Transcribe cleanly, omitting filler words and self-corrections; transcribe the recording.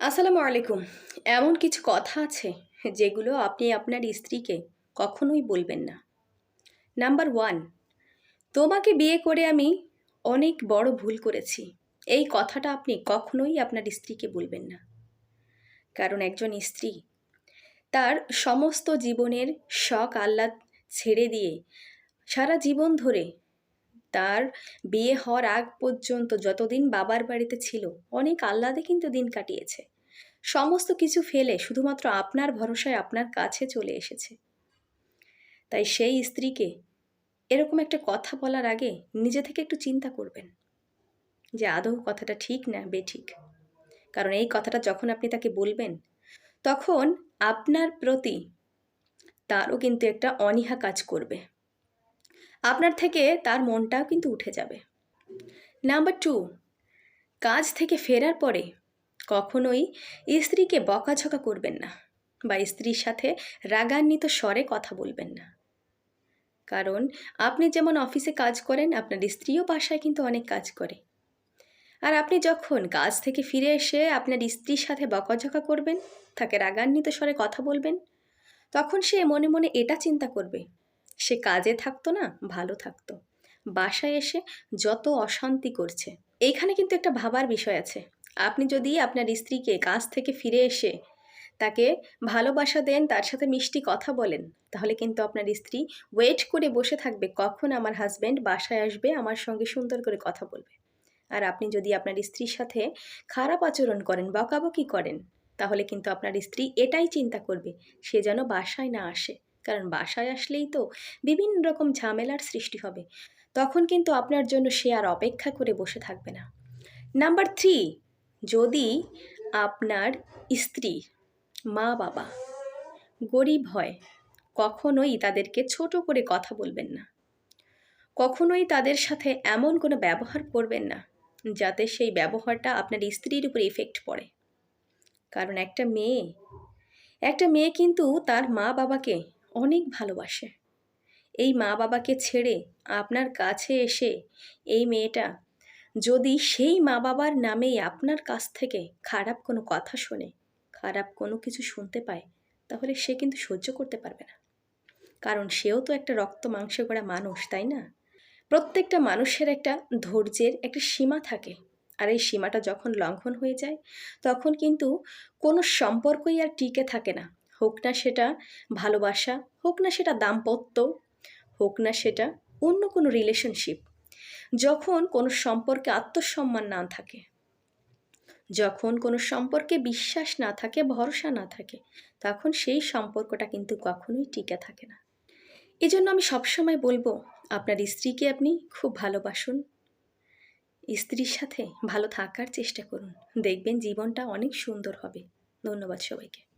আসসালামু আলাইকুম। এমন কিছু কথা আছে যেগুলো আপনি আপনার স্ত্রীকে কখনোই বলবেন না। নাম্বার 1, তোমাকে বিয়ে করে আমি অনেক বড় ভুল করেছি। এই কথাটা আপনি কখনোই আপনার স্ত্রীকে বলবেন না। কারণ একজন স্ত্রী তার সমস্ত জীবনের শখ আহ্লাদ ছেড়ে দিয়ে সারা জীবন ধরে তার বিয়ে হওয়ার আগ পর্যন্ত যতদিন বাবার বাড়িতে ছিল অনেক আহ্লাদে কিন্তু দিন কাটিয়েছে। সমস্ত কিছু ফেলে শুধুমাত্র আপনার ভরসায় আপনার কাছে চলে এসেছে। তাই সেই স্ত্রীকে এরকম একটা কথা বলার আগে নিজে থেকে একটু চিন্তা করবেন যে আদৌ কথাটা ঠিক না বেঠিক। কারণ এই কথাটা যখন আপনি তাকে বলবেন তখন আপনার প্রতি তারও কিন্তু একটা অনীহা কাজ করবে। আপনার থেকে তার মনটাও কিন্তু উঠে যাবে। নাম্বার 2, কাজ থেকে ফেরার পরে কখনোই স্ত্রীকে বকাঝকা করবেন না বা স্ত্রীর সাথে রাগান্বিত স্বরে কথা বলবেন না। কারণ আপনি যেমন অফিসে কাজ করেন, আপনার স্ত্রীও বাসায় কিন্তু অনেক কাজ করে। আর আপনি যখন কাজ থেকে ফিরে এসে আপনার স্ত্রীর সাথে বকাঝকা করবেন, তাকে রাগান্বিত স্বরে কথা বলবেন, তখন সে মনে মনে এটা চিন্তা করবে, সে কাজে থাকতো না, ভালো থাকতো। বাসায় এসে যত অশান্তি করছে। এইখানে কিন্তু একটা ভাবার বিষয় আছে। আপনি যদি আপনার স্ত্রীকে কাজ থেকে ফিরে এসে তাকে ভালোবাসা দেন, তার সাথে মিষ্টি কথা বলেন, তাহলে কিন্তু আপনার স্ত্রী ওয়েট করে বসে থাকবে কখন আমার হাজব্যান্ড বাসায় আসবে, আমার সঙ্গে সুন্দর করে কথা বলবে। আর আপনি যদি আপনার স্ত্রীর সাথে খারাপ আচরণ করেন, বকাবকি করেন, তাহলে কিন্তু আপনার স্ত্রী এটাই চিন্তা করবে সে যেন বাসায় না আসে। কারণ বাসায় আসলেই তো বিভিন্ন রকম ঝামেলার সৃষ্টি হবে। তখন কিন্তু আপনার জন্য সে আর অপেক্ষা করে বসে থাকবে না। নাম্বার 3, যদি আপনার স্ত্রী মা-বাবা গরিব হয়, কখনোই তাদেরকে ছোট করে কথা বলবেন না। কখনোই তাদের সাথে এমন কোনো ব্যবহার করবেন না, যাতে সেই ব্যবহারটা আপনার স্ত্রীর উপরে ইফেক্ট পড়ে। কারণ একটা মেয়ে কিন্তু তার মা-বাবাকে অনেক ভালোবাসে। এই মা-বাবাকে ছেড়ে আপনার কাছে এসে এই মেয়েটা যদি সেই মা-বাবার নামেই আপনার কাছ থেকে খারাপ কোনো কথা শোনে, খারাপ কোনো কিছু শুনতে পায়, তাহলে সে কিন্তু সহ্য করতে পারবে না। কারণ সেও তো একটা রক্ত মাংসে গড়া মানুষ, তাই না? প্রত্যেকটা মানুষের একটা ধৈর্যের একটা সীমা থাকে। আর এই সীমাটা যখন লঙ্ঘন হয়ে যায়, তখন কিন্তু কোনো সম্পর্কই আর টিকে থাকে না। হোক না সেটা ভালোবাসা, হোক না সেটা দাম্পত্য, হোক না সেটা অন্য কোনো রিলেশনশিপ। যখন কোনো সম্পর্কে আত্মসম্মান না থাকে, যখন কোনো সম্পর্কে বিশ্বাস না থাকে, ভরসা না থাকে, তখন সেই সম্পর্কটা কিন্তু কখনোই টিকে থাকে না। এজন্য আমি সবসময় বলবো, আপনার স্ত্রীকে আপনি খুব ভালোবাসুন, স্ত্রীর সাথে ভালো থাকার চেষ্টা করুন। দেখবেন জীবনটা অনেক সুন্দর হবে। ধন্যবাদ সবাইকে।